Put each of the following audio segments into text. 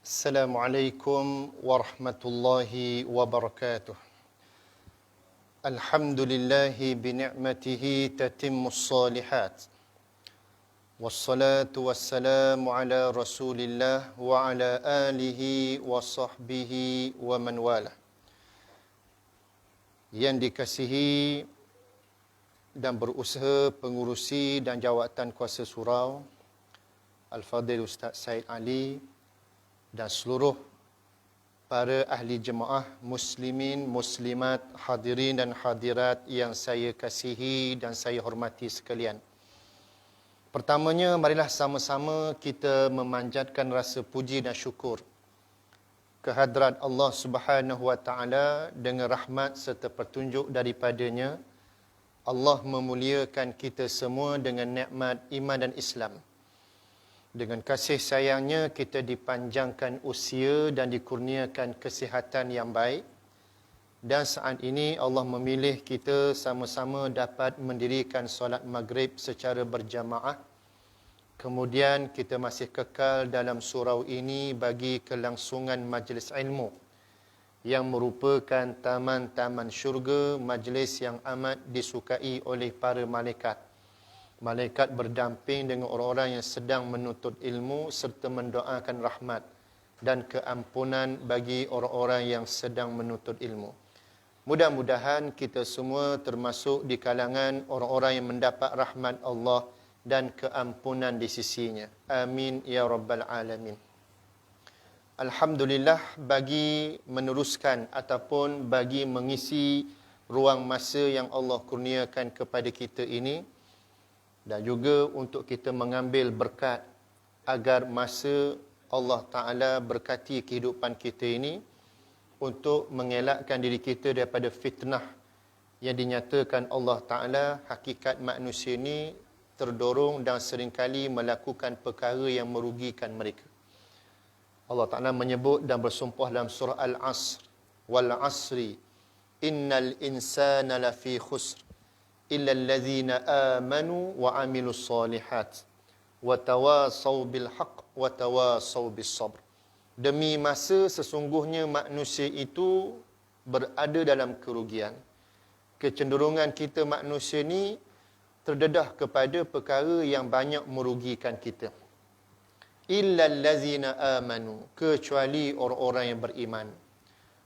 Assalamualaikum warahmatullahi wabarakatuh. Alhamdulillahi bini'matihi tatimmus salihat. Wassalatu wassalamu ala Rasulillah wa ala alihi wa sahbihi wa man wala. Yang dikasihi dan berusaha pengurusi dan jawatan kuasa surau Al-Fadhil Ustaz Said Ali dan seluruh para ahli jemaah muslimin, muslimat, hadirin dan hadirat yang saya kasihi dan saya hormati sekalian. Pertamanya, marilah sama-sama kita memanjatkan rasa puji dan syukur kehadrat Allah Subhanahu wa taala dengan rahmat serta petunjuk daripadanya. Allah memuliakan kita semua dengan nikmat iman dan Islam. Dengan kasih sayangnya kita dipanjangkan usia dan dikurniakan kesihatan yang baik. Dan saat ini Allah memilih kita sama-sama dapat mendirikan solat maghrib secara berjamaah. Kemudian kita masih kekal dalam surau ini bagi kelangsungan majlis ilmu yang merupakan taman-taman syurga, majlis yang amat disukai oleh para malaikat. Malaikat berdamping dengan orang-orang yang sedang menuntut ilmu serta mendoakan rahmat dan keampunan bagi orang-orang yang sedang menuntut ilmu. Mudah-mudahan kita semua termasuk di kalangan orang-orang yang mendapat rahmat Allah dan keampunan di sisinya. Amin ya rabbal alamin. Alhamdulillah, bagi meneruskan ataupun bagi mengisi ruang masa yang Allah kurniakan kepada kita ini, dan juga untuk kita mengambil berkat agar masa Allah Ta'ala berkati kehidupan kita ini untuk mengelakkan diri kita daripada fitnah yang dinyatakan Allah Ta'ala. Hakikat manusia ini terdorong dan seringkali melakukan perkara yang merugikan mereka. Allah Ta'ala menyebut dan bersumpah dalam surah Al-Asr, wal asri innal insana lafi khusr illa allazina amanu wa amilus solihat wa tawasaw bil haqq wa tawasaw bis sabr. Demi masa sesungguhnya manusia itu berada dalam kerugian. Kecenderungan kita manusia ni terdedah kepada perkara yang banyak merugikan kita. Illa allazina amanu, kecuali orang-orang yang beriman.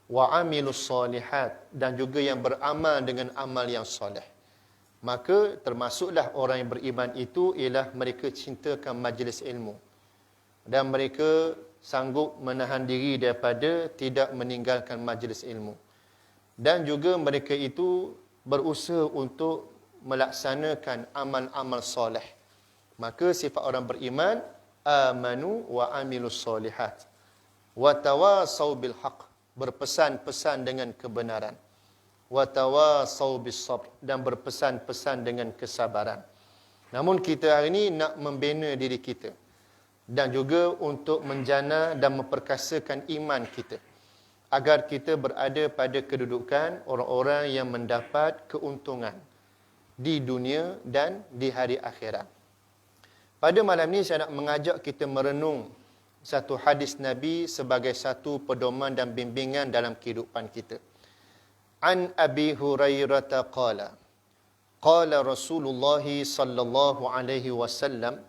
Wa amilus solihat, dan juga yang beramal dengan amal yang soleh. Maka termasuklah orang yang beriman itu ialah mereka cintakan majlis ilmu. Dan mereka sanggup menahan diri daripada tidak meninggalkan majlis ilmu. Dan juga mereka itu berusaha untuk melaksanakan amal-amal soleh. Maka sifat orang beriman, amanu wa amilus solihat. Wa tawasaw bil haqq, berpesan-pesan dengan kebenaran. Wa tawasaw bis sabr, dan berpesan-pesan dengan kesabaran. Namun kita hari ini nak membina diri kita dan juga untuk menjana dan memperkasakan iman kita agar kita berada pada kedudukan orang-orang yang mendapat keuntungan di dunia dan di hari akhirat. Pada malam ini saya nak mengajak kita merenung satu hadis Nabi sebagai satu pedoman dan bimbingan dalam kehidupan kita. An Abi Hurairah qala qala Rasulullah sallallahu alaihi wasallam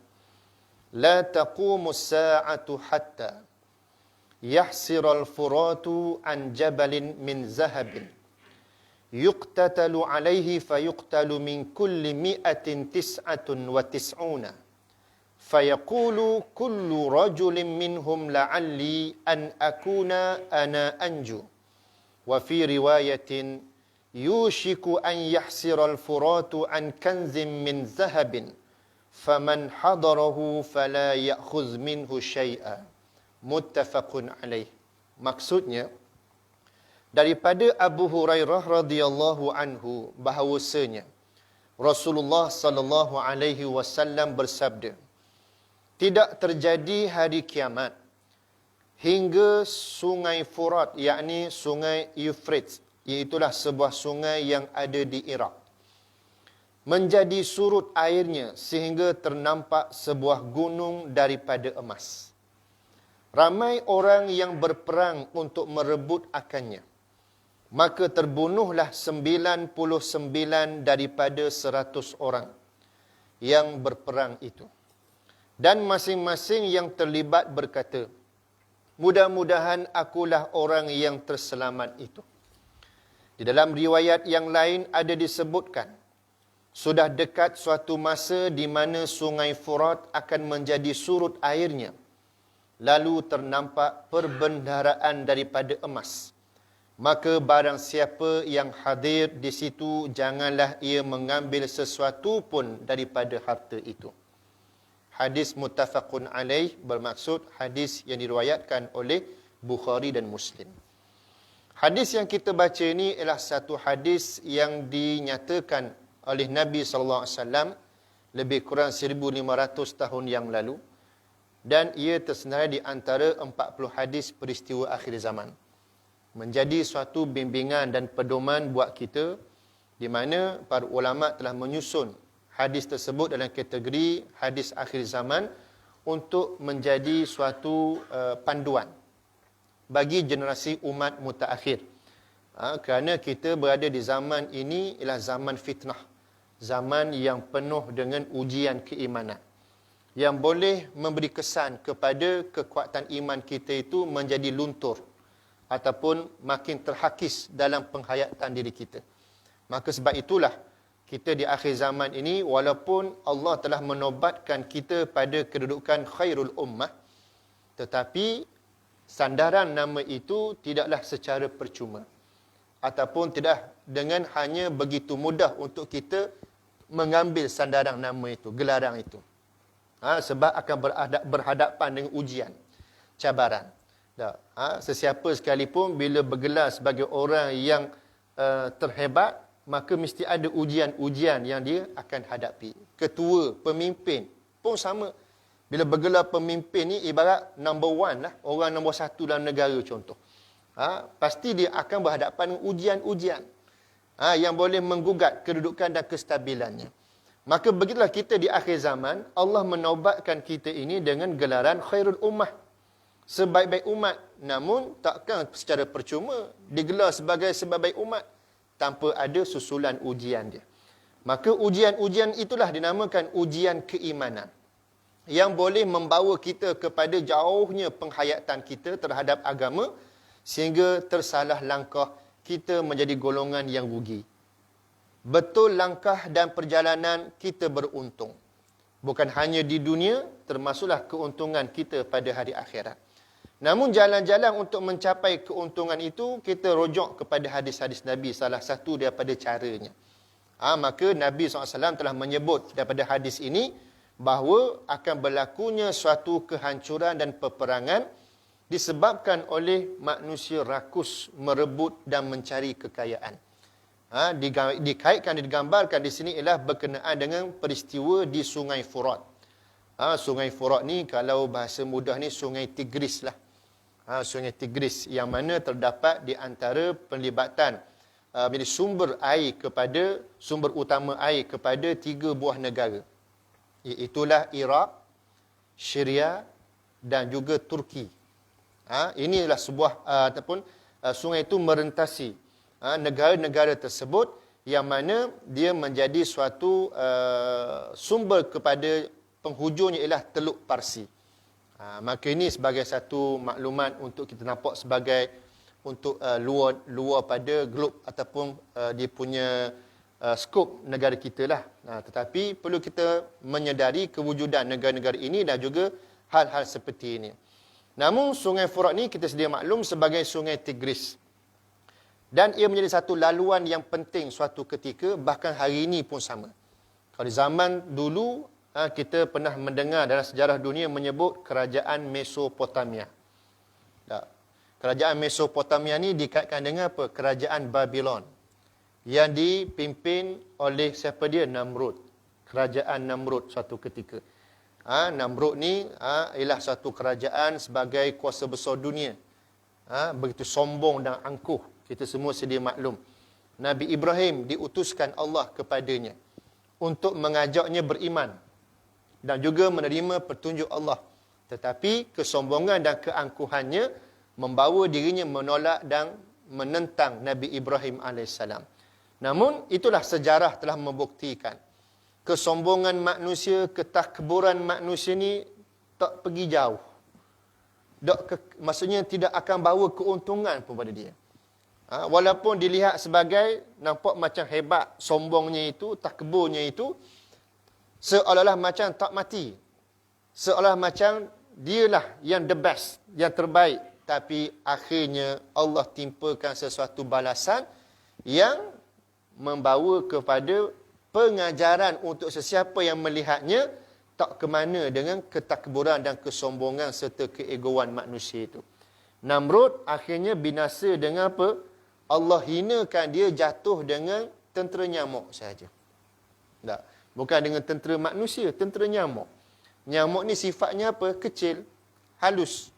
la taqumu as-sa'atu hatta yahsira al-furatu an jabalin min zahabin yuqtatalu alaihi fayuqtalu min kulli mi'atin tis'atun wa tis'una fayaqulu kullu rajulin minhum la'alli an akuna ana anju. Wa fi riwayatin yushiku an yahsira al-furatu an kanzin min zahabin faman hadarahu fala ya'khudh minhu syai'a. Muttafaqun alaih. Maksudnya daripada Abu Hurairah radhiyallahu anhu bahawasanya Rasulullah sallallahu alaihi wasallam bersabda, tidak terjadi hari kiamat hingga sungai Furat, yakni sungai Euphrates, iaitulah sebuah sungai yang ada di Iraq, menjadi surut airnya sehingga ternampak sebuah gunung daripada emas. Ramai orang yang berperang untuk merebut akannya. Maka terbunuhlah 99 daripada 100 orang yang berperang itu. Dan masing-masing yang terlibat berkata, mudah-mudahan akulah orang yang terselamat itu. Di dalam riwayat yang lain ada disebutkan, sudah dekat suatu masa di mana sungai Furat akan menjadi surut airnya. Lalu ternampak perbendaharaan daripada emas. Maka barang siapa yang hadir di situ, janganlah ia mengambil sesuatu pun daripada harta itu. Hadis muttafaqun alaih, bermaksud hadis yang diriwayatkan oleh Bukhari dan Muslim. Hadis yang kita baca ini ialah satu hadis yang dinyatakan oleh Nabi SAW lebih kurang 1500 tahun yang lalu. Dan ia tersenarai di antara 40 hadis peristiwa akhir zaman. Menjadi suatu bimbingan dan pedoman buat kita, di mana para ulama telah menyusun hadis tersebut dalam kategori hadis akhir zaman untuk menjadi suatu panduan bagi generasi umat mutaakhir. Kerana kita berada di zaman ini ialah zaman fitnah. Zaman yang penuh dengan ujian keimanan. Yang boleh memberi kesan kepada kekuatan iman kita itu menjadi luntur ataupun makin terhakis dalam penghayatan diri kita. Maka sebab itulah kita di akhir zaman ini, walaupun Allah telah menobatkan kita pada kedudukan khairul ummah, tetapi sandaran nama itu tidaklah secara percuma ataupun tidak dengan hanya begitu mudah untuk kita mengambil sandaran nama itu, gelaran itu. Sebab akan berhadapan dengan ujian, cabaran. Sesiapa sekalipun bila bergelar sebagai orang yang terhebat, maka mesti ada ujian-ujian yang dia akan hadapi. Ketua, pemimpin pun sama. Bila bergelar pemimpin ni ibarat number one lah, orang nombor satu dalam negara contoh. Pasti dia akan berhadapan dengan ujian-ujian yang boleh menggugat kedudukan dan kestabilannya. Maka begitulah kita di akhir zaman, Allah menaubatkan kita ini dengan gelaran khairul ummah. Sebaik-baik umat. Namun takkan secara percuma digelar sebagai sebaik-baik umat tanpa ada susulan ujian dia. Maka ujian-ujian itulah dinamakan ujian keimanan. Yang boleh membawa kita kepada jauhnya penghayatan kita terhadap agama sehingga tersalah langkah kita menjadi golongan yang rugi. Betul langkah dan perjalanan kita beruntung. Bukan hanya di dunia, termasuklah keuntungan kita pada hari akhirat. Namun jalan-jalan untuk mencapai keuntungan itu, kita rujuk kepada hadis-hadis Nabi, salah satu daripada caranya. Maka Nabi SAW telah menyebut daripada hadis ini, bahawa akan berlakunya suatu kehancuran dan peperangan disebabkan oleh manusia rakus merebut dan mencari kekayaan. Dikaitkan, digambarkan di sini ialah berkenaan dengan peristiwa di Sungai Furat. Sungai Furat ni kalau bahasa mudah ni Sungai Tigris lah. Sungai Tigris yang mana terdapat di antara penlibatan menjadi sumber utama air kepada 3 buah negara. Iaitulah Iraq, Syria dan juga Turki. Inilah sebuah ataupun sungai itu merentasi negara-negara tersebut yang mana dia menjadi suatu sumber kepada penghujungnya ialah Teluk Parsi. Maka ini sebagai satu maklumat untuk kita nampak sebagai untuk luar pada globe ataupun dia punya skop negara kita lah. Tetapi perlu kita menyedari kewujudan negara-negara ini dan juga hal-hal seperti ini. Namun Sungai Furat ni kita sedia maklum sebagai Sungai Tigris. Dan ia menjadi satu laluan yang penting suatu ketika, bahkan hari ini pun sama. Kalau di zaman dulu, kita pernah mendengar dalam sejarah dunia menyebut kerajaan Mesopotamia. Kerajaan Mesopotamia ni dikaitkan dengan apa? Kerajaan Babylon. Yang dipimpin oleh siapa dia? Namrud. Kerajaan Namrud suatu ketika. Namrud ni ialah satu kerajaan sebagai kuasa besar dunia. Begitu sombong dan angkuh. Kita semua sedia maklum. Nabi Ibrahim diutuskan Allah kepadanya untuk mengajaknya beriman dan juga menerima petunjuk Allah Tetapi kesombongan dan keangkuhannya membawa dirinya menolak dan menentang Nabi Ibrahim AS. Namun itulah sejarah telah membuktikan kesombongan manusia, ketakburan manusia ni tak pergi jauh. Maksudnya tidak akan bawa keuntungan pun pada dia. Walaupun dilihat sebagai nampak macam hebat, sombongnya itu, takburnya itu, seolah-olah macam tak mati. Seolah macam dialah yang the best, yang terbaik. Tapi akhirnya Allah timpakan sesuatu balasan yang membawa kepada pengajaran untuk sesiapa yang melihatnya tak kemana dengan ketakburan dan kesombongan serta keegoan manusia itu. Namrud akhirnya binasa dengan apa? Allah hinakan dia jatuh dengan tentera nyamuk sahaja. Tak. Bukan dengan tentera manusia, tentera nyamuk. Nyamuk ni sifatnya apa? Kecil, halus.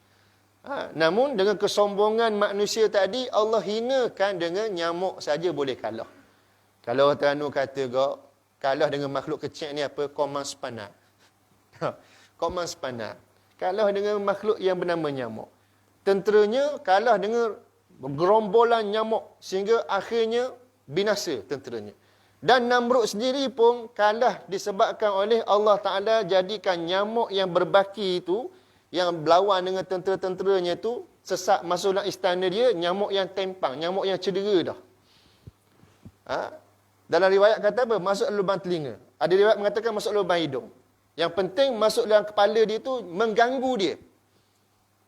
Namun dengan kesombongan manusia tadi, Allah hinakan dengan nyamuk saja boleh kalah. Kalau orang Terengganu kata, kalah dengan makhluk kecil ni apa? Komang sepanak. Komang sepanak. Kalah dengan makhluk yang bernama nyamuk. Tenteranya kalah dengan gerombolan nyamuk sehingga akhirnya binasa tenteranya. Dan Namrud sendiri pun kalah disebabkan oleh Allah Ta'ala jadikan nyamuk yang berbaki itu, yang berlawan dengan tentera-tenteranya itu, sesak masuk dalam istana dia, nyamuk yang tempang, nyamuk yang cedera dah. Dalam riwayat kata apa? Masuk lubang telinga. Ada riwayat mengatakan masuk lubang hidung. Yang penting masuk dalam kepala dia tu mengganggu dia.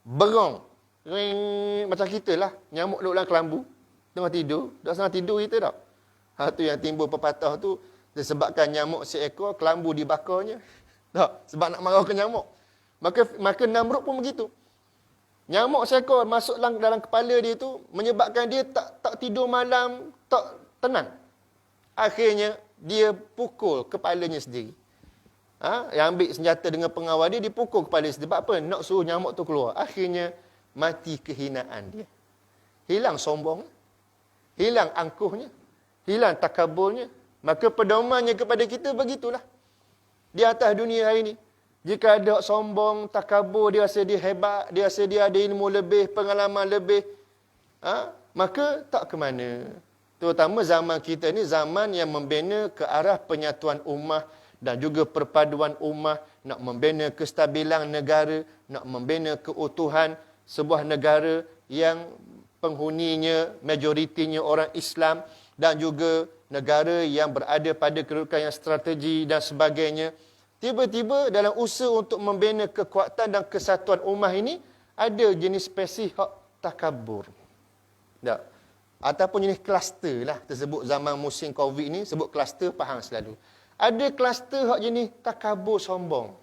Berong. Ring, macam kita lah. Nyamuk duduk dalam kelambu. Tengah tidur. Dah setengah tidur kita tak? Tu yang timbul pepatah tu. Disebabkan nyamuk seekor, kelambu dibakarnya. Tak? Sebab nak marah ke nyamuk. Maka Namrud pun begitu. Nyamuk seekor masuk dalam kepala dia tu, menyebabkan dia tak tidur malam, tak tenang. Akhirnya, dia pukul kepalanya sendiri. Yang ambil senjata dengan pengawal dia, dipukul kepala sendiri. Sebab apa? Nak suruh nyamuk tu keluar. Akhirnya, mati kehinaan dia. Hilang sombong. Hilang angkuhnya. Hilang takaburnya. Maka pedomannya kepada kita begitulah. Di atas dunia hari ini. Jika ada sombong, takabur, dia rasa dia hebat, dia rasa dia ada ilmu lebih, pengalaman lebih. Maka tak ke mana. Terutama zaman kita ni, zaman yang membina ke arah penyatuan ummah dan juga perpaduan ummah, nak membina kestabilan negara, nak membina keutuhan sebuah negara yang penghuninya, majoritinya orang Islam dan juga negara yang berada pada kedudukan yang strategi dan sebagainya. Tiba-tiba dalam usaha untuk membina kekuatan dan kesatuan ummah ini, ada jenis spesifik takabur. Tak? Ataupun jenis kluster lah, tersebut zaman musim Covid ni, sebut kluster, faham selalu. Ada kluster hak jenis takabur sombong.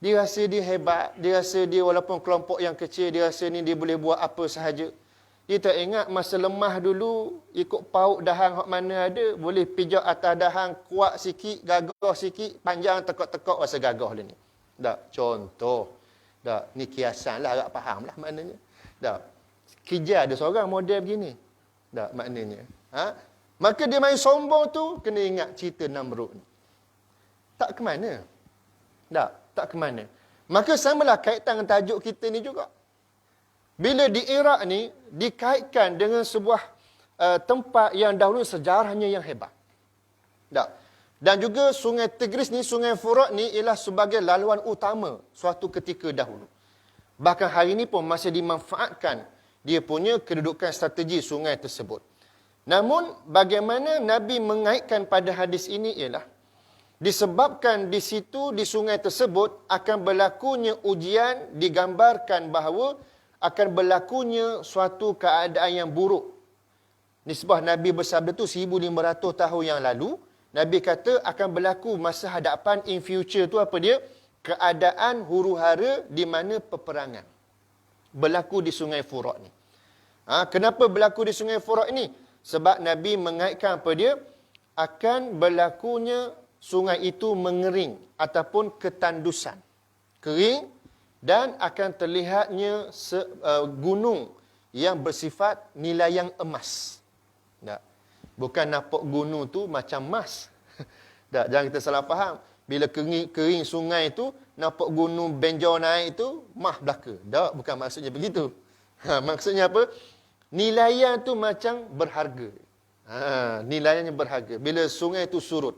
Dia rasa dia hebat, dia rasa dia walaupun kelompok yang kecil, dia rasa ni dia boleh buat apa sahaja. Dia tak ingat masa lemah dulu, ikut pauk dahan hak mana ada, boleh pijak atas dahan, kuat sikit, gagah sikit, panjang tekak-tekak rasa gagah dia ni. Tak? Contoh. Tak? Ni kiasan lah, agak faham lah maknanya. Tak? Kejar ada seorang model begini. Tak? Maknanya. Maka dia main sombong tu, kena ingat cerita Namrud ni. Tak ke mana? Tak ke mana? Maka samalah kaitan dengan tajuk kita ni juga. Bila di Iraq ni dikaitkan dengan sebuah tempat yang dahulu sejarahnya yang hebat. Tak? Dan juga Sungai Tigris ni, Sungai Furat ni ialah sebagai laluan utama suatu ketika dahulu. Bahkan hari ini pun masih dimanfaatkan dia punya kedudukan strategi sungai tersebut. Namun bagaimana Nabi mengaitkan pada hadis ini ialah disebabkan di situ, di sungai tersebut akan berlakunya ujian, digambarkan bahawa akan berlakunya suatu keadaan yang buruk. Nisbah Nabi bersabda tu 1500 tahun yang lalu, Nabi kata akan berlaku masa hadapan in future tu apa dia? Keadaan huru-hara di mana peperangan. Berlaku di Sungai Furat ni. Kenapa berlaku di Sungai Furat ini? Sebab Nabi mengaitkan apa dia? Akan berlakunya sungai itu mengering ataupun ketandusan. Kering dan akan terlihatnya gunung yang bersifat nilai yang emas. Tak? Bukan nampak gunung tu macam emas. Tak? Jangan kita salah faham. Bila kering sungai itu, nampak gunung benjau naik itu, mah belaka. Tak, bukan maksudnya begitu. Maksudnya apa? Nilaian tu macam berharga. Nilaiannya berharga. Bila sungai itu surut.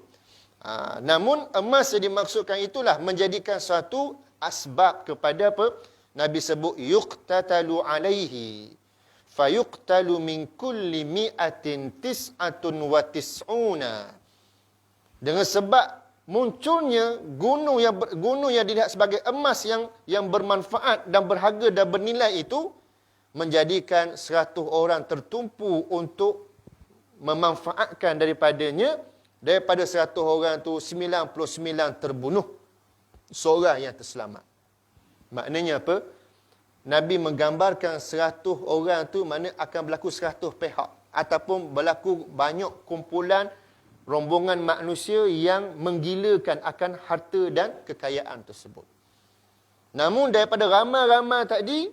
Namun emas yang dimaksudkan itulah menjadikan suatu asbab kepada apa? Nabi sebut yuqtatalu alaihi. Fayuqtalu min kulli mi'atin tis'atun wa tis'una. Dengan sebab munculnya gunung yang dilihat sebagai emas yang bermanfaat dan berharga dan bernilai itu menjadikan 100 orang tertumpu untuk memanfaatkan daripadanya. Daripada 100 orang itu 99 terbunuh, seorang yang terselamat. Maknanya apa? Nabi menggambarkan 100 orang tu mana akan berlaku 100 pihak ataupun berlaku banyak kumpulan rombongan manusia yang menggilakan akan harta dan kekayaan tersebut. Namun daripada ramai-ramai tadi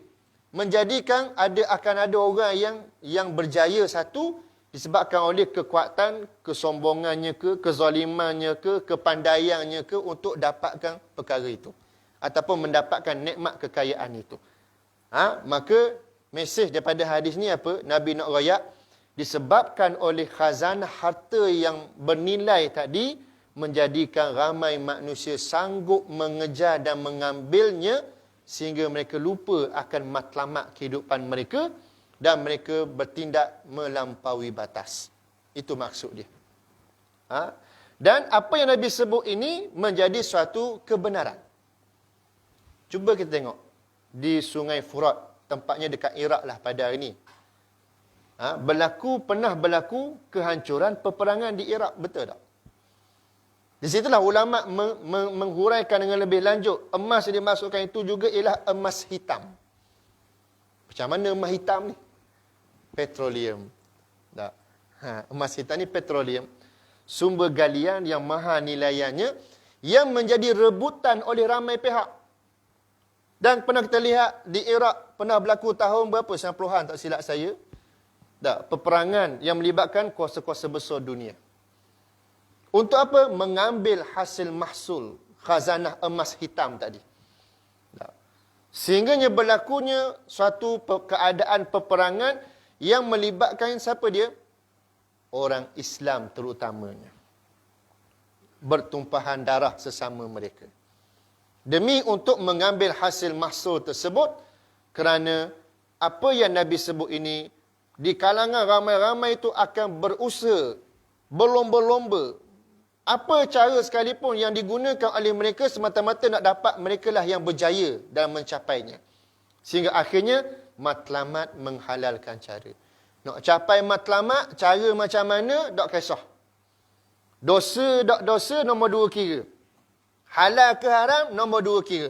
menjadikan akan ada orang yang berjaya satu disebabkan oleh kekuatan, kesombongannya ke, kezalimannya ke, kepandaiannya ke untuk dapatkan perkara itu ataupun mendapatkan nikmat kekayaan itu. Maka mesej daripada hadis ni apa? Nabi nak rayak disebabkan oleh khazanah harta yang bernilai tadi menjadikan ramai manusia sanggup mengejar dan mengambilnya sehingga mereka lupa akan matlamat kehidupan mereka dan mereka bertindak melampaui batas. Itu maksud dia. Dan apa yang Nabi sebut ini menjadi suatu kebenaran. Cuba kita tengok di Sungai Furat, tempatnya dekat Iraq lah pada hari ini. Pernah berlaku kehancuran peperangan di Iraq, betul tak? Di situlah ulama menghuraikan dengan lebih lanjut. Emas yang dimasukkan itu juga ialah emas hitam. Macam mana emas hitam ni? Petroleum. Tak. Emas hitam ni petroleum. Sumber galian yang mahal nilaiannya yang menjadi rebutan oleh ramai pihak. Dan pernah kita lihat di Iraq, pernah berlaku tahun berapa? 90-an tak silap saya. Tak, peperangan yang melibatkan kuasa-kuasa besar dunia. Untuk apa? Mengambil hasil mahsul khazanah emas hitam tadi. Tak. Sehingganya berlakunya suatu keadaan peperangan yang melibatkan siapa dia? Orang Islam terutamanya. Bertumpahan darah sesama mereka. Demi untuk mengambil hasil mahsul tersebut kerana apa yang Nabi sebut ini di kalangan ramai-ramai itu akan berusaha berlomba-lomba. Apa cara sekalipun yang digunakan oleh mereka semata-mata nak dapat mereka lah yang berjaya dalam mencapainya. Sehingga akhirnya matlamat menghalalkan cara. Nak capai matlamat, cara macam mana, tak kisah. Dosa, tak dosa, nombor 2 kira. Halal ke haram, nombor 2 kira.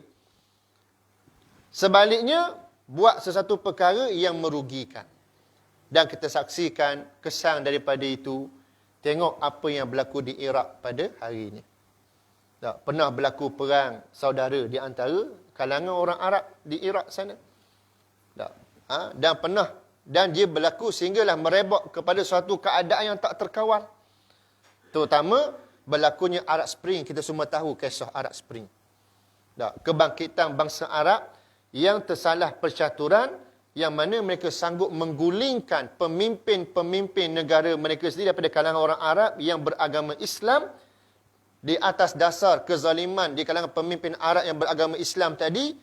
Sebaliknya, buat sesuatu perkara yang merugikan. Dan kita saksikan kesan daripada itu. Tengok apa yang berlaku di Iraq pada hari ini. Tak, pernah berlaku perang saudara di antara kalangan orang Arab di Iraq sana. Tak, dan dia berlaku sehinggalah merebak kepada suatu keadaan yang tak terkawal. Terutama berlakunya Arab Spring, kita semua tahu kisah Arab Spring. Kebangkitan bangsa Arab yang tersalah percaturan, yang mana mereka sanggup menggulingkan pemimpin-pemimpin negara mereka sendiri daripada kalangan orang Arab yang beragama Islam di atas dasar kezaliman di kalangan pemimpin Arab yang beragama Islam tadi.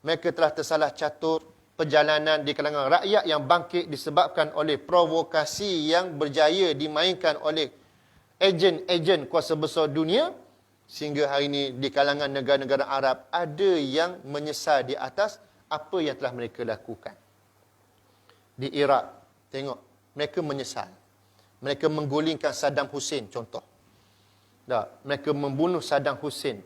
Mereka telah tersalah catur perjalanan di kalangan rakyat yang bangkit disebabkan oleh provokasi yang berjaya dimainkan oleh ejen-ejen kuasa besar dunia, sehingga hari ini di kalangan negara-negara Arab ada yang menyesal di atas apa yang telah mereka lakukan. Di Iraq, tengok, mereka menyesal. Mereka menggulingkan Saddam Hussein, contoh. Mereka membunuh Saddam Hussein.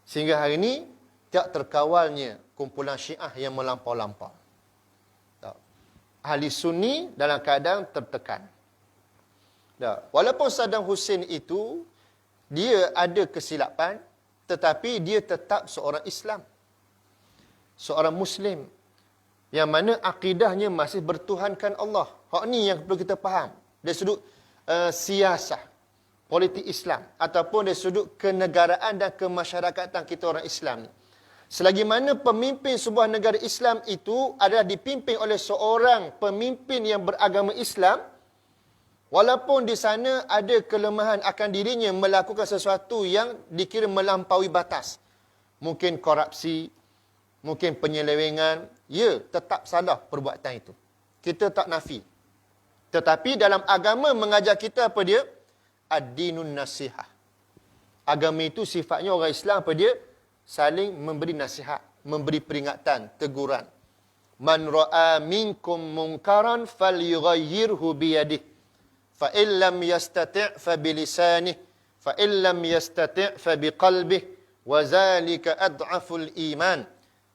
Sehingga hari ini tak terkawalnya kumpulan Syiah yang melampau-lampau. Ahli Sunni dalam keadaan tertekan. Walaupun Saddam Hussein itu dia ada kesilapan, tetapi dia tetap seorang Islam, seorang Muslim, yang mana akidahnya masih bertuhankan Allah. Hak ni yang perlu kita faham dari sudut siasah. politik Islam ataupun dari sudut kenegaraan dan kemasyarakatan kita orang Islam ni. Selagi mana pemimpin sebuah negara Islam itu adalah dipimpin oleh seorang pemimpin yang beragama Islam, walaupun di sana ada kelemahan akan dirinya melakukan sesuatu yang dikira melampaui batas. Mungkin korupsi, mungkin penyelewengan, ya, tetap salah perbuatan itu. Kita tak nafi. Tetapi dalam agama mengajar kita apa dia? Ad-dinun nasihah. Agama itu sifatnya orang Islam apa dia? Saling memberi nasihat, memberi peringatan, teguran. Man ra'a minkum munkaran falyughayyirhu biyadihi. Fa in lam yastati' fa bilisanihi, fa in lam yastati' fa biqalbihi, wa zalika ad'aful iman.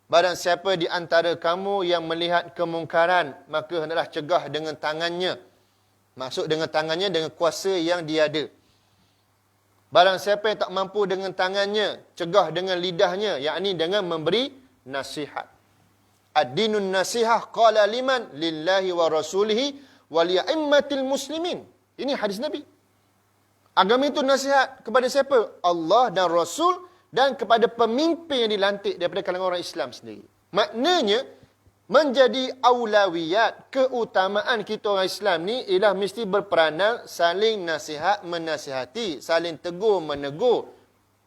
Barang siapa di antara kamu yang melihat kemungkaran, maka hendaklah cegah dengan tangannya. Maksud dengan tangannya, dengan kuasa yang dia ada. Barang siapa yang tak mampu dengan tangannya, cegah dengan lidahnya, yakni dengan memberi nasihat. Ad-dinun nasihah qala liman lillahi wa rasulihi wa li'immatil muslimin. Ini hadis Nabi. Agama itu nasihat kepada siapa? Allah dan Rasul, dan kepada pemimpin yang dilantik daripada kalangan orang Islam sendiri. Maknanya, menjadi aulawiyat, keutamaan kita orang Islam ni ialah mesti berperanan saling nasihat, menasihati, saling tegur, menegur,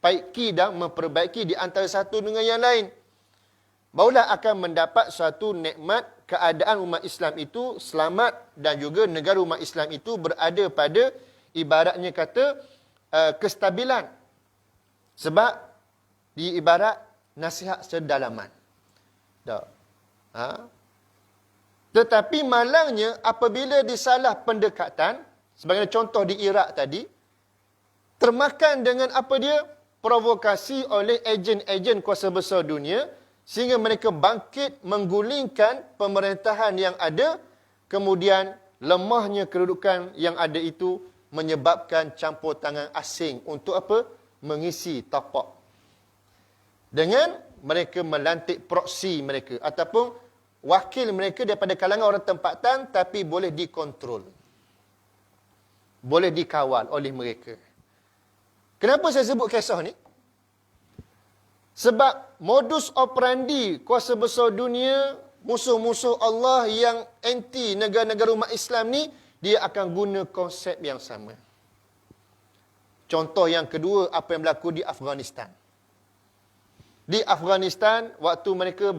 perbaiki dan memperbaiki di antara satu dengan yang lain. Barulah akan mendapat suatu nikmat keadaan umat Islam itu selamat dan juga negara umat Islam itu berada pada ibaratnya kata kestabilan. Sebab di ibarat nasihat sedalaman. Tetapi malangnya apabila disalah pendekatan, sebagai contoh di Iraq tadi, termakan dengan apa dia? Provokasi oleh ejen-ejen kuasa besar dunia, sehingga mereka bangkit menggulingkan pemerintahan yang ada, kemudian lemahnya kedudukan yang ada itu menyebabkan campur tangan asing untuk apa? Mengisi tapak. Dengan mereka melantik proksi mereka ataupun wakil mereka daripada kalangan orang tempatan, tapi boleh dikontrol. Boleh dikawal oleh mereka. Kenapa saya sebut kisah ni? Sebab modus operandi kuasa besar dunia, musuh-musuh Allah yang anti negara-negara umat Islam ni, dia akan guna konsep yang sama. Contoh yang kedua, apa yang berlaku di Afghanistan. Di Afghanistan, waktu mereka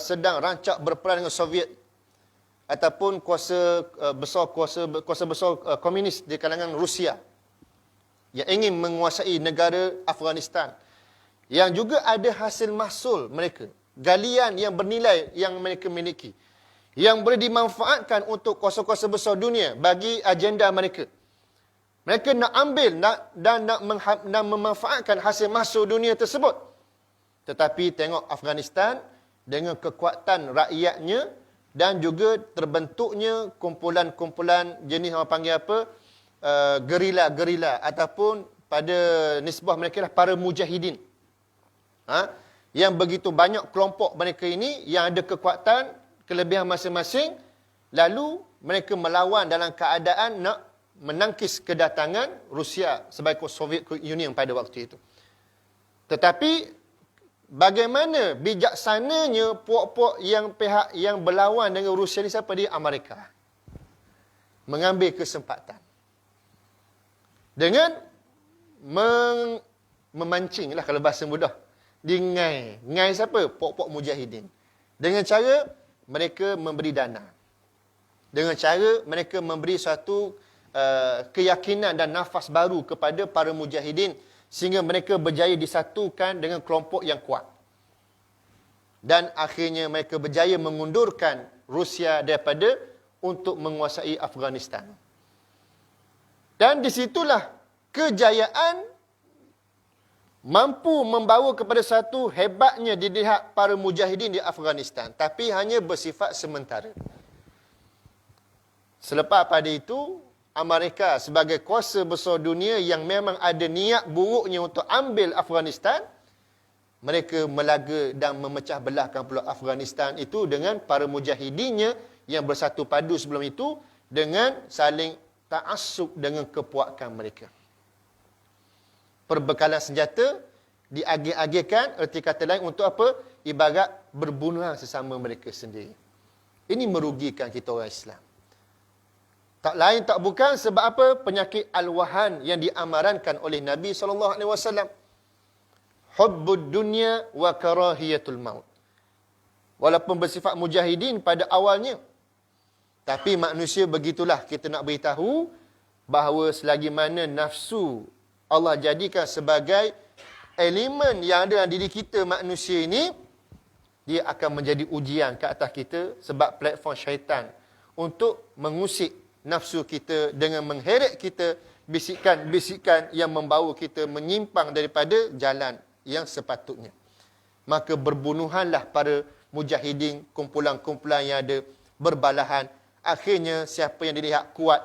sedang rancak berperang dengan Soviet ataupun kuasa besar komunis di kalangan Rusia yang ingin menguasai negara Afghanistan, yang juga ada hasil mahsul mereka, galian yang bernilai yang mereka miliki, yang boleh dimanfaatkan untuk kuasa-kuasa besar dunia bagi agenda mereka. Mereka nak ambil dan nak memanfaatkan hasil mahsul dunia tersebut. Tetapi tengok Afghanistan dengan kekuatan rakyatnya dan juga terbentuknya kumpulan-kumpulan jenis orang panggil apa? Gerila-gerila ataupun pada nisbah mereka lah para mujahidin. Yang begitu banyak kelompok mereka ini yang ada kekuatan, kelebihan masing-masing, lalu mereka melawan dalam keadaan nak menangkis kedatangan Rusia sebagai Soviet Union pada waktu itu. Tetapi bagaimana bijaksananya puak-puak yang pihak yang berlawan dengan Rusia ni, siapa dia? Amerika. Mengambil kesempatan. Dengan memancing lah kalau bahasa mudah. Ngai siapa? Puak-puak mujahidin. Dengan cara mereka memberi dana. Dengan cara mereka memberi suatu keyakinan dan nafas baru kepada para mujahidin, sehingga mereka berjaya disatukan dengan kelompok yang kuat. Dan akhirnya mereka berjaya mengundurkan Rusia daripada untuk menguasai Afghanistan. Dan disitulah kejayaan mampu membawa kepada satu hebatnya dilihat para mujahidin di Afghanistan. Tapi hanya bersifat sementara. Selepas pada itu, Amerika sebagai kuasa besar dunia yang memang ada niat buruknya untuk ambil Afghanistan, mereka melaga dan memecah belahkan pula Afghanistan itu dengan para mujahidinnya yang bersatu padu sebelum itu dengan saling ta'assub dengan kepuakan mereka. perbekalan senjata, diagih-agihkan, erti kata lain untuk apa? Ibarat berbunuhan sesama mereka sendiri. Ini merugikan kita orang Islam. Tak lain tak bukan sebab apa? Penyakit al-wahan yang diamarankan oleh Nabi SAW. Hubbud dunya wa karahiyatul maut. Walaupun bersifat mujahidin pada awalnya, tapi manusia begitulah. Kita nak beritahu bahawa selagi mana nafsu Allah jadikan sebagai elemen yang ada dalam diri kita manusia ini, dia akan menjadi ujian ke atas kita sebab platform syaitan untuk mengusik nafsu kita dengan mengheret kita bisikan-bisikan yang membawa kita menyimpang daripada jalan yang sepatutnya. Maka berbunuhanlah para mujahidin, kumpulan-kumpulan yang ada berbalahan. Akhirnya siapa yang dilihat kuat,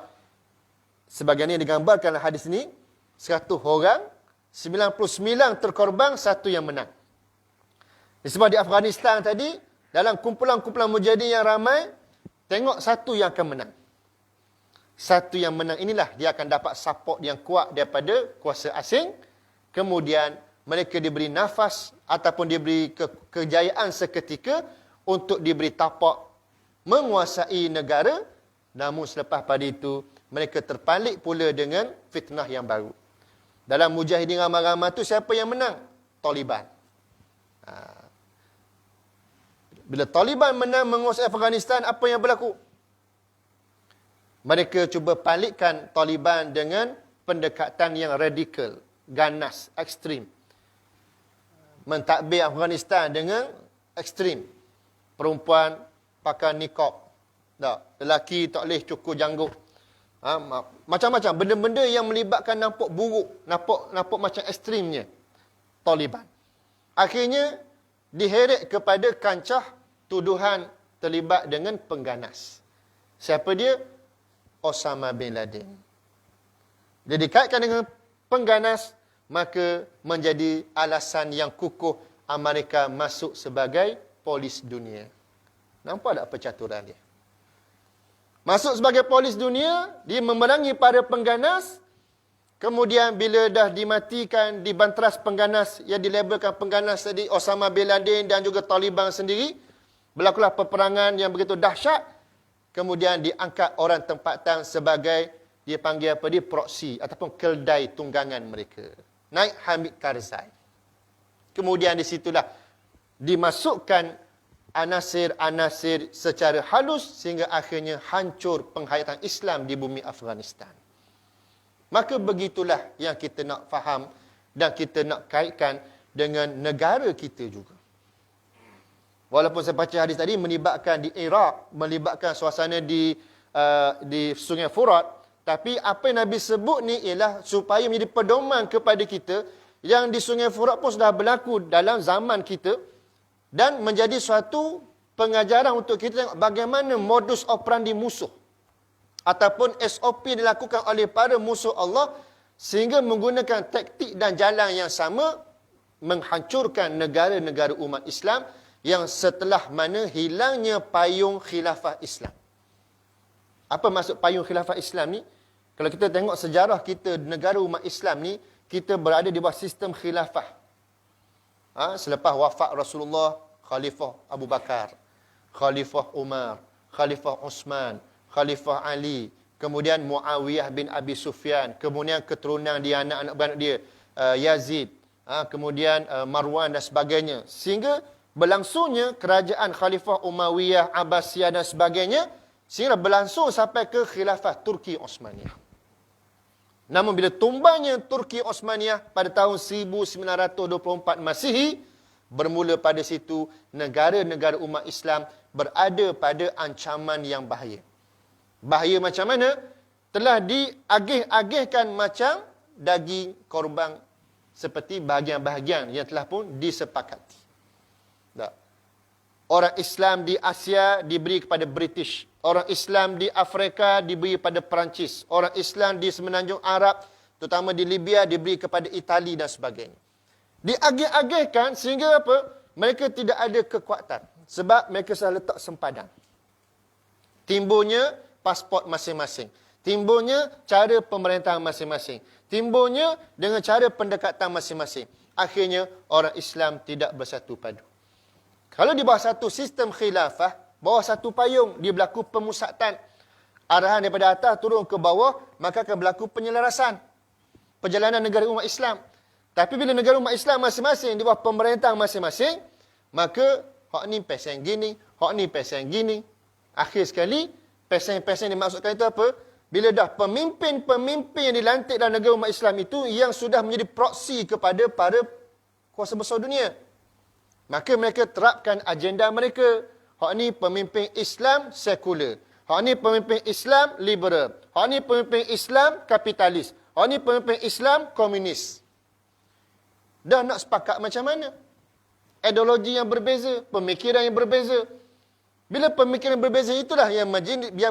sebagaimana digambarkan dalam hadis ini, 100 orang, 99 terkorban, 1 yang menang. Sebab di Afghanistan tadi, dalam kumpulan-kumpulan mujahidin yang ramai, tengok 1 yang akan menang. 1 yang menang inilah dia akan dapat support yang kuat daripada kuasa asing. Kemudian mereka diberi nafas ataupun diberi kejayaan seketika untuk diberi tapak menguasai negara. Namun selepas pada itu, mereka terpalit pula dengan fitnah yang baru. Dalam mujahidin ramai-ramai itu, siapa yang menang? Taliban. Bila Taliban menang menguasai Afghanistan, apa yang berlaku? Mereka cuba palikkan Taliban dengan pendekatan yang radikal, ganas, ekstrim. Mentadbir Afghanistan dengan ekstrim. Perempuan pakai niqab. Tak, lelaki tak boleh cukur janggut. Macam-macam benda-benda yang melibatkan nampak buruk, nampak macam ekstrimnya Taliban. Akhirnya diheret kepada kancah tuduhan terlibat dengan pengganas. Siapa dia? Osama bin Laden. Dia dikaitkan dengan pengganas, maka menjadi alasan yang kukuh Amerika masuk sebagai polis dunia. Nampak tak percaturan dia? Masuk sebagai polis dunia, dia memerangi para pengganas. Kemudian bila dah dimatikan, dibanteras pengganas yang dilabelkan pengganas tadi, Osama bin Laden dan juga Taliban sendiri, berlakulah peperangan yang begitu dahsyat. Kemudian diangkat orang tempatan sebagai, dia panggil apa dia, proksi ataupun keldai tunggangan mereka. Naik Hamid Karzai. Kemudian di situlah dimasukkan anasir-anasir secara halus sehingga akhirnya hancur penghayatan Islam di bumi Afghanistan. Maka begitulah yang kita nak faham dan kita nak kaitkan dengan negara kita juga. Walaupun saya baca hadis tadi melibatkan di Iraq, melibatkan suasana di Sungai Furat, tapi apa yang Nabi sebut ni ialah supaya menjadi pedoman kepada kita yang di Sungai Furat pun sudah berlaku dalam zaman kita dan menjadi suatu pengajaran untuk kita tengok bagaimana modus operandi musuh ataupun SOP dilakukan oleh para musuh Allah sehingga menggunakan taktik dan jalan yang sama menghancurkan negara-negara umat Islam yang setelah mana hilangnya payung khilafah Islam. Apa maksud payung khilafah Islam ni? Kalau kita tengok sejarah kita negara umat Islam ni, kita berada di bawah sistem khilafah. Selepas wafat Rasulullah, Khalifah Abu Bakar, Khalifah Umar, Khalifah Osman, Khalifah Ali, kemudian Muawiyah bin Abi Sufyan, kemudian keturunan dia, anak-anak beranak dia, Yazid, kemudian Marwan dan sebagainya. Sehingga berlangsungnya kerajaan Khalifah Umayyah, Abbasiyah dan sebagainya, sehingga berlangsung sampai ke khilafah Turki Osmaniyah. Namun bila tumbangnya Turki Osmaniyah pada tahun 1924 Masihi, bermula pada situ negara-negara umat Islam berada pada ancaman yang bahaya. Bahaya macam mana? Telah diagih-agihkan macam daging korban seperti bahagian-bahagian yang telah pun disepakati. Orang Islam di Asia diberi kepada British. Orang Islam di Afrika diberi kepada Perancis. Orang Islam di Semenanjung Arab, terutama di Libya, diberi kepada Itali dan sebagainya. Diagih-agihkan sehingga apa? Mereka tidak ada kekuatan. Sebab mereka salah letak sempadan. Timbulnya pasport masing-masing. Timbulnya cara pemerintahan masing-masing. Timbulnya dengan cara pendekatan masing-masing. Akhirnya orang Islam tidak bersatu padu. Kalau di bawah satu sistem khilafah, bawah satu payung, dia berlaku pemusatan. Arahan daripada atas turun ke bawah, maka akan berlaku penyelarasan. Perjalanan negara umat Islam. Tapi bila negara umat Islam masing-masing, di bawah pemerintahan masing-masing, maka hak ni pesen gini, hak ni pesen gini. Akhir sekali, pesen-pesen dimaksudkan itu apa? Bila dah pemimpin-pemimpin yang dilantik dalam negara umat Islam itu yang sudah menjadi proksi kepada para kuasa besar dunia. Maka mereka terapkan agenda mereka. Hak ni pemimpin Islam sekular. Hak ni pemimpin Islam liberal. Hak ni pemimpin Islam kapitalis. Hak ni pemimpin Islam komunis. Dah nak sepakat macam mana? Ideologi yang berbeza, pemikiran yang berbeza. Bila pemikiran berbeza itulah yang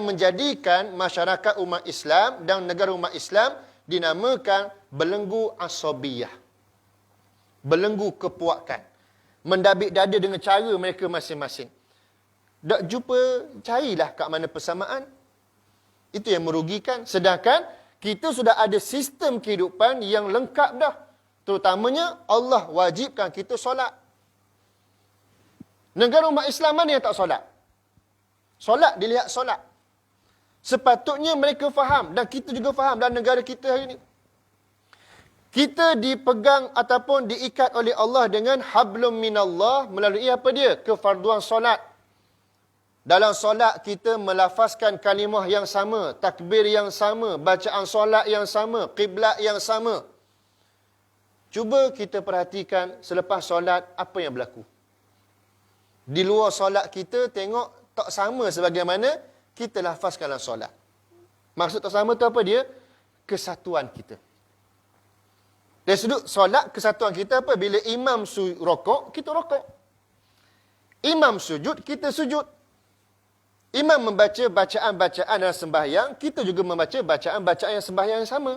menjadikan masyarakat umat Islam dan negara umat Islam dinamakan belenggu asabiyah. Belenggu kepuakan. Mendabik dada dengan cara mereka masing-masing. Tak jumpa, carilah kat mana persamaan. Itu yang merugikan. Sedangkan kita sudah ada sistem kehidupan yang lengkap dah. Terutamanya Allah wajibkan kita solat. Negara umat Islam mana yang tak solat? Solat, dilihat solat. Sepatutnya mereka faham dan kita juga faham dalam negara kita hari ini. Kita dipegang ataupun diikat oleh Allah dengan hablum minallah melalui apa dia? Kefarduan solat. Dalam solat kita melafazkan kalimah yang sama, takbir yang sama, bacaan solat yang sama, qiblat yang sama. Cuba kita perhatikan selepas solat apa yang berlaku. Di luar solat kita tengok tak sama sebagaimana kita lafazkan dalam solat. Maksud tak sama tu apa dia? Kesatuan kita. Dari sudut solat, kesatuan kita apa? Bila imam rokok, kita rokok. Imam sujud, kita sujud. Imam membaca bacaan-bacaan dalam sembahyang, kita juga membaca bacaan-bacaan yang sembahyang yang sama.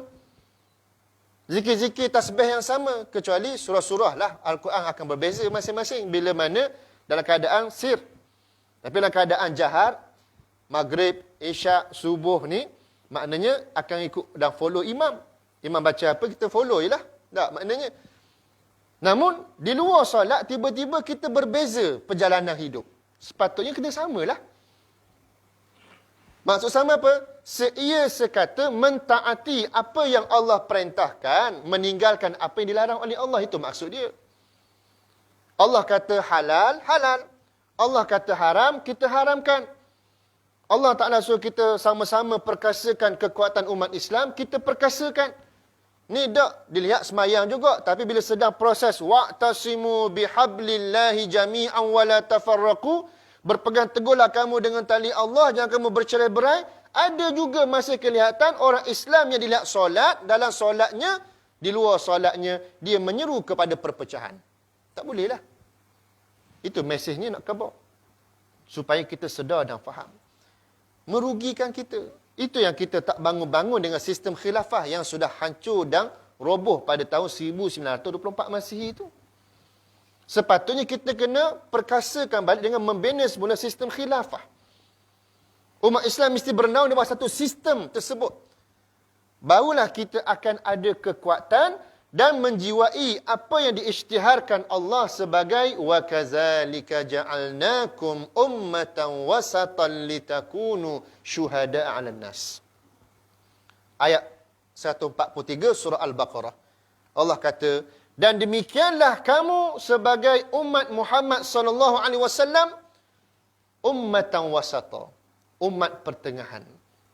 Zikir-zikir tasbih yang sama, kecuali surah-surah lah. Al-Quran akan berbeza masing-masing bila mana dalam keadaan sir. Tapi dalam keadaan jahar, maghrib, isyak, subuh ni, maknanya akan ikut dan follow imam. Imam baca apa, kita follow je lah. Tak, maknanya. Namun, di luar solat, tiba-tiba kita berbeza perjalanan hidup. Sepatutnya kita samalah. Maksud sama apa? Seia sekata mentaati apa yang Allah perintahkan, meninggalkan apa yang dilarang oleh Allah. Itu maksud dia. Allah kata halal, halal. Allah kata haram, kita haramkan. Allah Ta'ala suruh kita sama-sama perkasakan kekuatan umat Islam, kita perkasakan. Ni tak dilihat semayang juga. Tapi bila sedang proses wa'tasimu bihablillahi jami'an wa la tafarraqu, berpegang teguhlah kamu dengan tali Allah, jangan kamu bercerai-berai. Ada juga masih kelihatan orang Islam yang dilihat solat, dalam solatnya, di luar solatnya, dia menyeru kepada perpecahan. Tak bolehlah. Itu mesejnya nak kebal. Supaya kita sedar dan faham. Merugikan kita. Itu yang kita tak bangun-bangun dengan sistem khilafah yang sudah hancur dan roboh pada tahun 1924 Masihi itu. Sepatutnya kita kena perkasakan balik dengan membina semula sistem khilafah. Umat Islam mesti bernaung di bawah satu sistem tersebut. Barulah kita akan ada kekuatan dan menjiwai apa yang diisytiharkan Allah sebagai wa kadzalika ja'alnakum ummatan wasatan litakunu syuhada'a 'alan nas. Ayat 143 surah Al-Baqarah. Allah kata, dan demikianlah kamu sebagai umat Muhammad sallallahu alaihi wasallam ummatan wasata, umat pertengahan.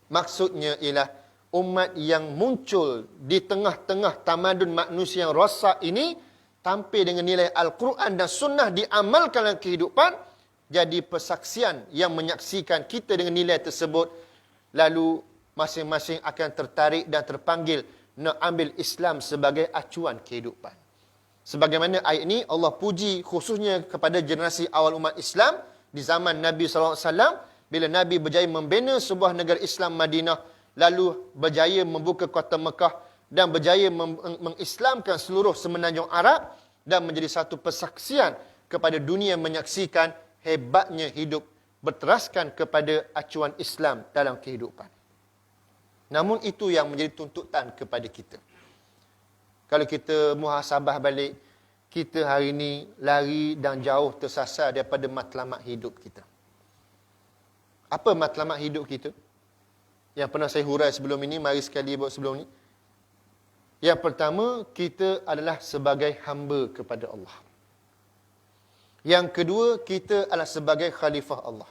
Maksudnya ialah umat yang muncul di tengah-tengah tamadun manusia yang rosak ini, tampil dengan nilai Al-Quran dan Sunnah diamalkan dalam kehidupan, jadi persaksian yang menyaksikan kita dengan nilai tersebut, lalu masing-masing akan tertarik dan terpanggil nak ambil Islam sebagai acuan kehidupan. Sebagaimana ayat ini Allah puji khususnya kepada generasi awal umat Islam di zaman Nabi SAW, bila Nabi berjaya membina sebuah negara Islam Madinah, lalu berjaya membuka kota Mekah dan berjaya mengislamkan seluruh semenanjung Arab dan menjadi satu persaksian kepada dunia menyaksikan hebatnya hidup berteraskan kepada acuan Islam dalam kehidupan. Namun itu yang menjadi tuntutan kepada kita. Kalau kita muhasabah balik, kita hari ini lari dan jauh tersasar daripada matlamat hidup kita. Apa matlamat hidup kita? Yang pernah saya hurai sebelum ini, mari sekali buat sebelum ini. Yang pertama, kita adalah sebagai hamba kepada Allah. Yang kedua, kita adalah sebagai khalifah Allah.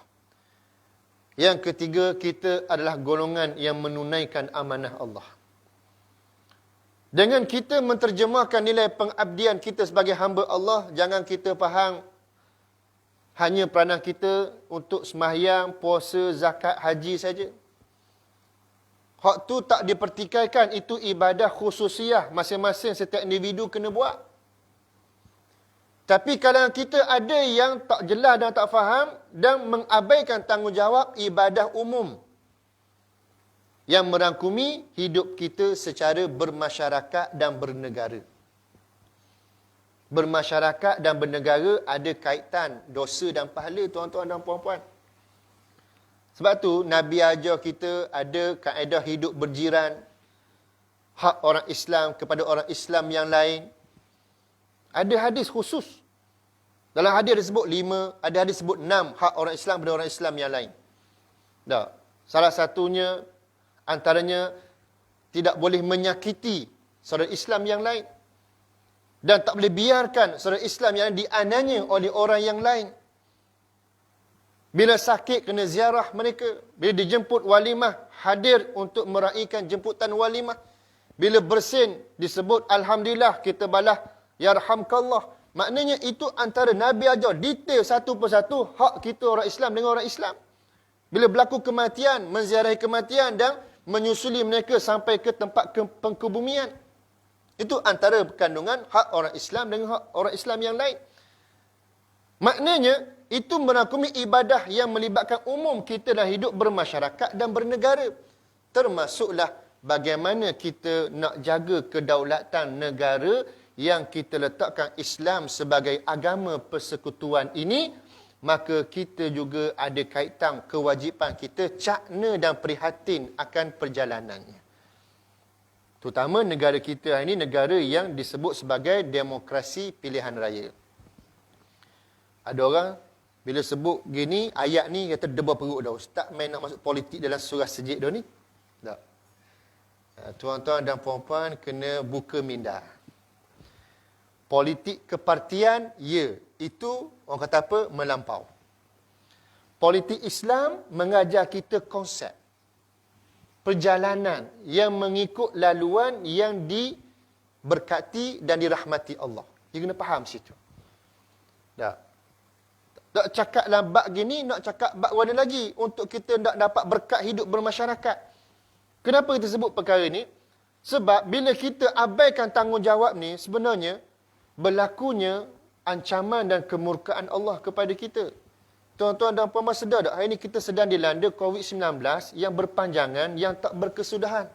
Yang ketiga, kita adalah golongan yang menunaikan amanah Allah. Dengan kita menterjemahkan nilai pengabdian kita sebagai hamba Allah, jangan kita faham hanya peranan kita untuk sembahyang, puasa, zakat, haji saja. Hak tu tak dipertikaikan, itu ibadah khususiyah masing-masing setiap individu kena buat. Tapi kalau kita ada yang tak jelas dan tak faham dan mengabaikan tanggungjawab ibadah umum yang merangkumi hidup kita secara bermasyarakat dan bernegara. Bermasyarakat dan bernegara ada kaitan dosa dan pahala, tuan-tuan dan puan-puan. Sebab tu Nabi ajar kita ada kaedah hidup berjiran, hak orang Islam kepada orang Islam yang lain. Ada hadis khusus. Dalam hadis disebut 5, ada hadis sebut 6 hak orang Islam kepada orang Islam yang lain. Dah. Salah satunya antaranya tidak boleh menyakiti saudara Islam yang lain dan tak boleh biarkan saudara Islam yang lain dianiaya oleh orang yang lain. Bila sakit kena ziarah mereka, bila dijemput walimah hadir untuk meraihkan jemputan walimah. Bila bersin disebut alhamdulillah, kita balas yarhamkallah. Maknanya itu antara Nabi ajar detail satu persatu hak kita orang Islam dengan orang Islam. Bila berlaku kematian, menziarahi kematian dan menyusuli mereka sampai ke tempat pengkebumian. Itu antara kandungan hak orang Islam dengan hak orang Islam yang lain. Maknanya, itu merangkumi ibadah yang melibatkan umum kita dalam hidup bermasyarakat dan bernegara. Termasuklah bagaimana kita nak jaga kedaulatan negara yang kita letakkan Islam sebagai agama persekutuan ini, maka kita juga ada kaitan kewajipan kita cakna dan prihatin akan perjalanannya. Terutama negara kita ini negara yang disebut sebagai demokrasi pilihan raya. Ada orang bila sebut gini, ayat ni kata debar perut dah. Ustaz main nak masuk politik dalam surah sejid dah ni. Tak. Tuan-tuan dan puan-puan kena buka minda. Politik kepartian, ya. Itu orang kata apa? Melampau. Politik Islam mengajar kita konsep. Perjalanan yang mengikut laluan yang diberkati dan dirahmati Allah. Dia kena faham situ. Tak. Nak cakap dalam bab gini, nak cakap bab mana lagi untuk kita nak dapat berkat hidup bermasyarakat. Kenapa kita sebut perkara ni? Sebab bila kita abaikan tanggungjawab ni, sebenarnya berlakunya ancaman dan kemurkaan Allah kepada kita. Tuan-tuan dan puan-puan sedar tak? Hari ini kita sedang dilanda COVID-19 yang berpanjangan, yang tak berkesudahan.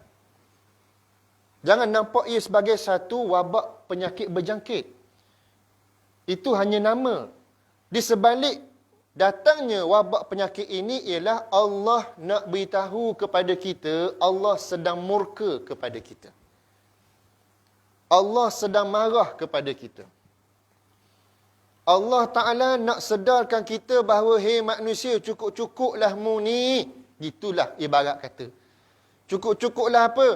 Jangan nampak ia sebagai satu wabak penyakit berjangkit. Itu hanya nama. Di sebalik datangnya wabak penyakit ini ialah Allah nak beritahu kepada kita, Allah sedang murka kepada kita. Allah sedang marah kepada kita. Allah Ta'ala nak sedarkan kita bahawa, hei manusia, cukup-cukuplah mu ni. Itulah ibarat kata. Cukup-cukuplah apa?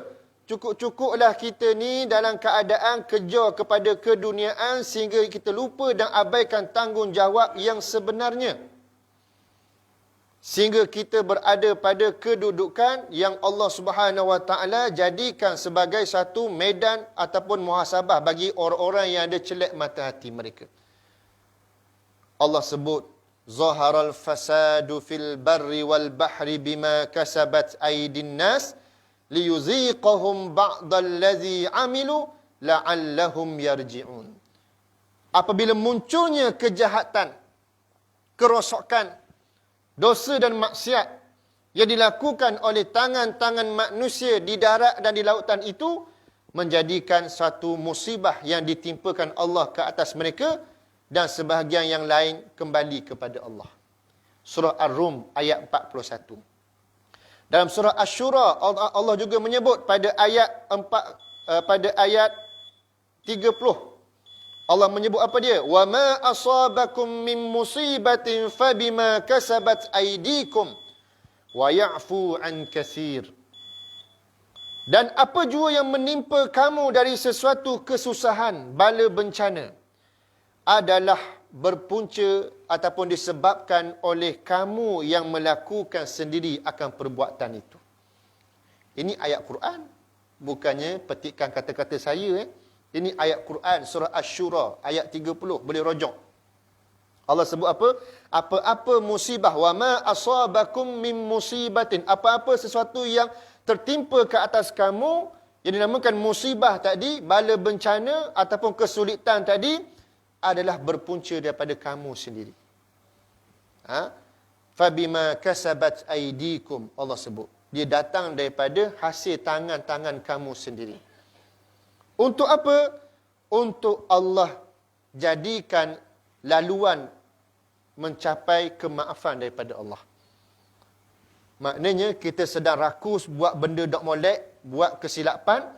Cukup-cukuplah kita ni dalam keadaan kejar kepada keduniaan sehingga kita lupa dan abaikan tanggungjawab yang sebenarnya. Sehingga kita berada pada kedudukan yang Allah Subhanahu Wa Taala jadikan sebagai satu medan ataupun muhasabah bagi orang-orang yang ada celak mata hati mereka. Allah sebut, Zaharal fasadu fil barri wal bahri bima kasabat aydin nas liyuziqahum ba'dallazi amilu la'allahum yarji'un. Apabila munculnya kejahatan, kerosakan, dosa dan maksiat yang dilakukan oleh tangan-tangan manusia di darat dan di lautan itu, menjadikan satu musibah yang ditimpakan Allah ke atas mereka dan sebahagian yang lain kembali kepada Allah. Surah Ar-Rum ayat 41. Dalam surah Asy-Syura Allah juga menyebut pada ayat 30. Allah menyebut apa dia? Wa ma asabakum min musibatin fabima kasabat aydikum wa ya'fu an katsir. Dan apa jua yang menimpa kamu dari sesuatu kesusahan, bala bencana, adalah berpunca ataupun disebabkan oleh kamu yang melakukan sendiri akan perbuatan itu. Ini ayat Quran. Bukannya petikan kata-kata saya. Ini ayat Quran, surah Asy-Syura, ayat 30. Boleh rojok. Allah sebut apa? Apa-apa musibah. Wa ma asabakum min musibatin. Apa-apa sesuatu yang tertimpa ke atas kamu, yang dinamakan musibah tadi, bala bencana ataupun kesulitan tadi, adalah berpunca daripada kamu sendiri. Fabima kasabat aydikum, Allah sebut. Dia datang daripada hasil tangan-tangan kamu sendiri. Untuk apa? Untuk Allah jadikan laluan mencapai kemaafan daripada Allah. Maknanya kita sedang rakus buat benda tak molek, buat kesilapan,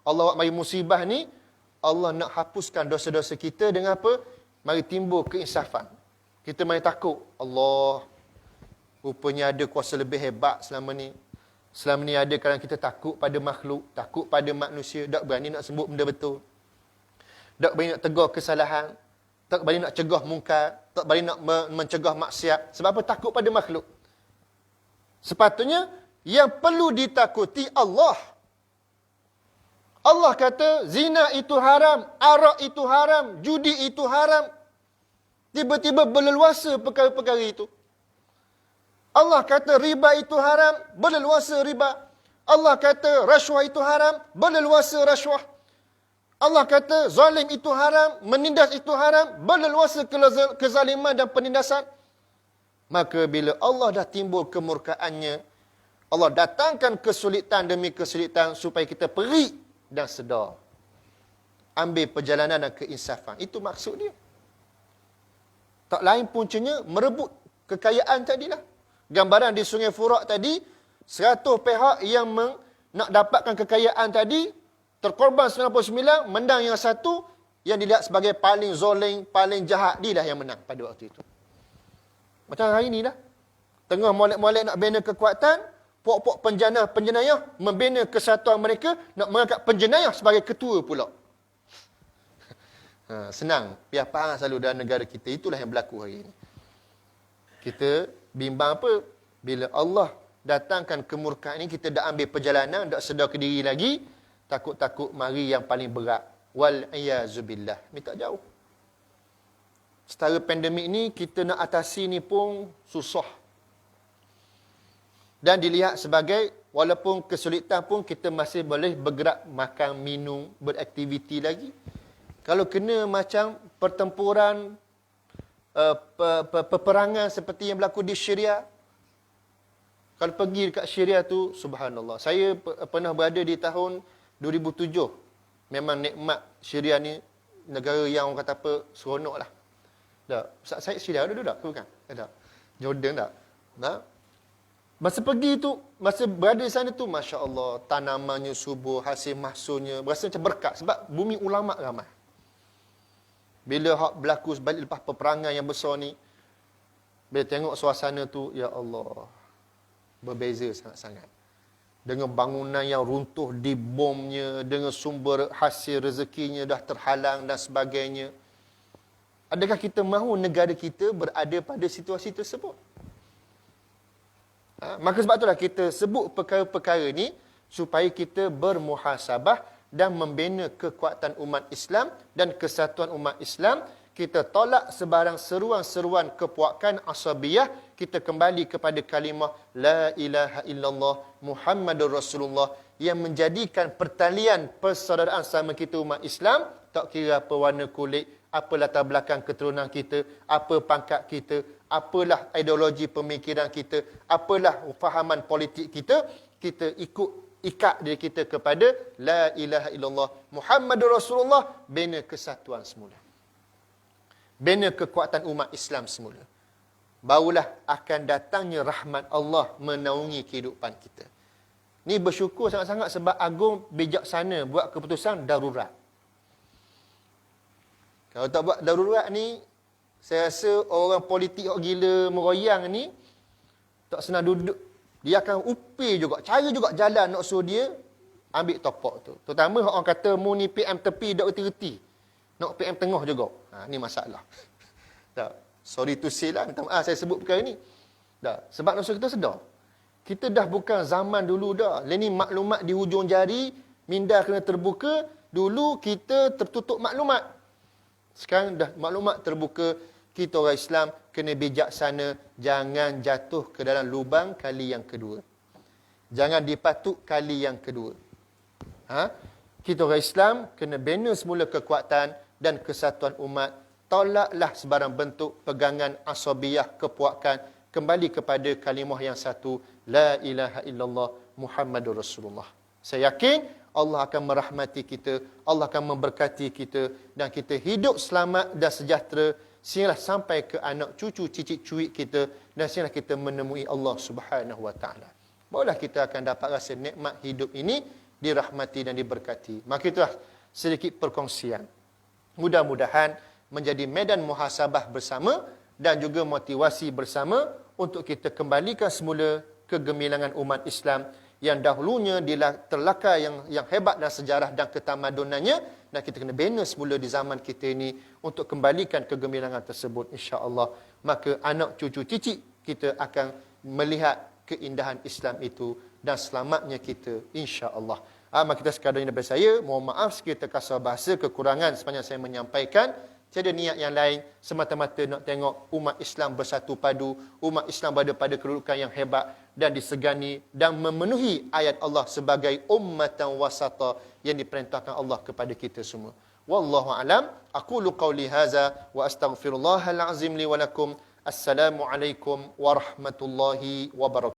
Allah buat mari musibah ni, Allah nak hapuskan dosa-dosa kita dengan apa? Mari timbul keinsafan. Kita mari takut, Allah rupanya ada kuasa lebih hebat selama ni. Selama ni ada kadang kita takut pada makhluk, takut pada manusia, tak berani nak sebut benda betul. Tak berani nak tegur kesalahan, tak berani nak cegah mungkar, tak berani nak mencegah maksiat. Sebab apa? Takut pada makhluk. Sepatutnya yang perlu ditakuti Allah. Allah kata zina itu haram, arak itu haram, judi itu haram. Tiba-tiba berleluasa perkara-perkara itu. Allah kata riba itu haram, berleluasa riba. Allah kata rasuah itu haram, berleluasa rasuah. Allah kata zalim itu haram, menindas itu haram, berleluasa kezaliman dan penindasan. Maka bila Allah dah timbul kemurkaannya, Allah datangkan kesulitan demi kesulitan supaya kita perik dan sedar. Ambil perjalanan dan keinsafan. Itu maksud dia. Tak lain puncanya merebut kekayaan tadilah. Gambaran di Sungai Furat tadi, 100 pihak yang nak dapatkan kekayaan tadi, terkorban 99, menang yang satu, yang dilihat sebagai paling zoling, paling jahat, dia lah yang menang pada waktu itu. Macam hari ni lah. Tengah molek-molek nak bina kekuatan, pok-pok penjenayah membina kesatuan mereka, nak mengangkat penjenayah sebagai ketua pula. Senang. Biar faham selalu dalam negara kita. Itulah yang berlaku hari ini. Kita bimbang apa? Bila Allah datangkan kemurkaan ini, kita dah ambil perjalanan, dah sedar ke diri lagi, takut-takut mari yang paling berat. Wal-iyazubillah. Ini tak jauh. Setara pandemik ni, kita nak atasi ni pun susah. Dan dilihat sebagai, walaupun kesulitan pun, kita masih boleh bergerak, makan, minum, beraktiviti lagi. Kalau kena macam pertempuran, peperangan seperti yang berlaku di Syria, kalau pergi dekat Syria tu, subhanallah. Saya pernah berada di tahun 2007. Memang nikmat Syria ni, negara yang orang kata apa, seronok lah. Tak. Ustaz Syed Syria ada tak? Bukan? Tak. Jordan tak? Tak. Masa pergi tu, masa berada di sana tu, Masya Allah, tanamannya subur, hasil mahsulnya, berasa macam berkat. Sebab bumi ulama' ramai. Bila hak berlaku sebalik lepas peperangan yang besar ni, bila tengok suasana tu, ya Allah, berbeza sangat-sangat. Dengan bangunan yang runtuh di bomnya, dengan sumber hasil rezekinya dah terhalang dan sebagainya. Adakah kita mahu negara kita berada pada situasi tersebut? Maka sebab itulah kita sebut perkara-perkara ni supaya kita bermuhasabah dan membina kekuatan umat Islam dan kesatuan umat Islam. Kita tolak sebarang seruan-seruan kepuakan asabiyah. Kita kembali kepada kalimah La ilaha illallah Muhammadur Rasulullah yang menjadikan pertalian persaudaraan sama kita umat Islam. Tak kira apa warna kulit, apa latar belakang keturunan kita, apa pangkat kita, apalah ideologi pemikiran kita, apalah fahaman politik kita, kita ikat diri kita kepada La ilaha illallah Muhammadur Rasulullah, bina kesatuan semula. Bina kekuatan umat Islam semula. barulah akan datangnya rahmat Allah menaungi kehidupan kita. Ni bersyukur sangat-sangat sebab agung bijaksana buat keputusan darurat. Kalau tak buat darurat ni, saya rasa orang politik yang gila meroyang ni tak senang duduk. Dia akan upir juga, cari juga jalan nak suruh dia ambil topok tu. Terutama orang kata mu ni PM tepi dak reti-reti. Nak PM tengah juga. Ni masalah. Tak. Sorry to say lah, minta maaf saya sebut perkara ni. Tak. Sebab nafsu kita sedar. Kita dah bukan zaman dulu dah. Ni maklumat di hujung jari, minda kena terbuka. Dulu kita tertutup maklumat. Sekarang dah maklumat terbuka. Kita orang Islam kena bijaksana, jangan jatuh ke dalam lubang kali yang kedua. Jangan dipatuk kali yang kedua. Kita orang Islam kena bina semula kekuatan dan kesatuan umat. Tolaklah sebarang bentuk pegangan asabiyah, kepuakan, kembali kepada kalimah yang satu, la ilaha illallah Muhammadur Rasulullah. Saya yakin Allah akan merahmati kita, Allah akan memberkati kita, dan kita hidup selamat dan sejahtera sehinggalah sampai ke anak cucu cicit cuit kita, dan sehinggalah kita menemui Allah Subhanahu wa taala. Barulah kita akan dapat rasa nikmat hidup ini dirahmati dan diberkati. Maka itulah sedikit perkongsian. Mudah-mudahan menjadi medan muhasabah bersama dan juga motivasi bersama untuk kita kembalikan semula kegemilangan umat Islam yang dahulunya terlakar yang hebat dan sejarah dan ketamadunannya, dan kita kena bina semula di zaman kita ini untuk kembalikan kegemilangan tersebut, insya-Allah. Maka anak cucu cicit kita akan melihat keindahan Islam itu dan selamatnya kita, insya-Allah. Maka kita sekadar daripada saya, mohon maaf sekiranya terkasar bahasa, kekurangan sepanjang saya menyampaikan. Tiada niat yang lain, semata-mata nak tengok umat Islam bersatu padu, umat Islam berada pada kedudukan yang hebat dan disegani dan memenuhi ayat Allah sebagai ummatan wasata yang diperintahkan Allah kepada kita semua. Wallahu alam. Aqulu qauli hadza wa astaghfirullahal azim li wa lakum. Assalamualaikum warahmatullahi wabarakatuh.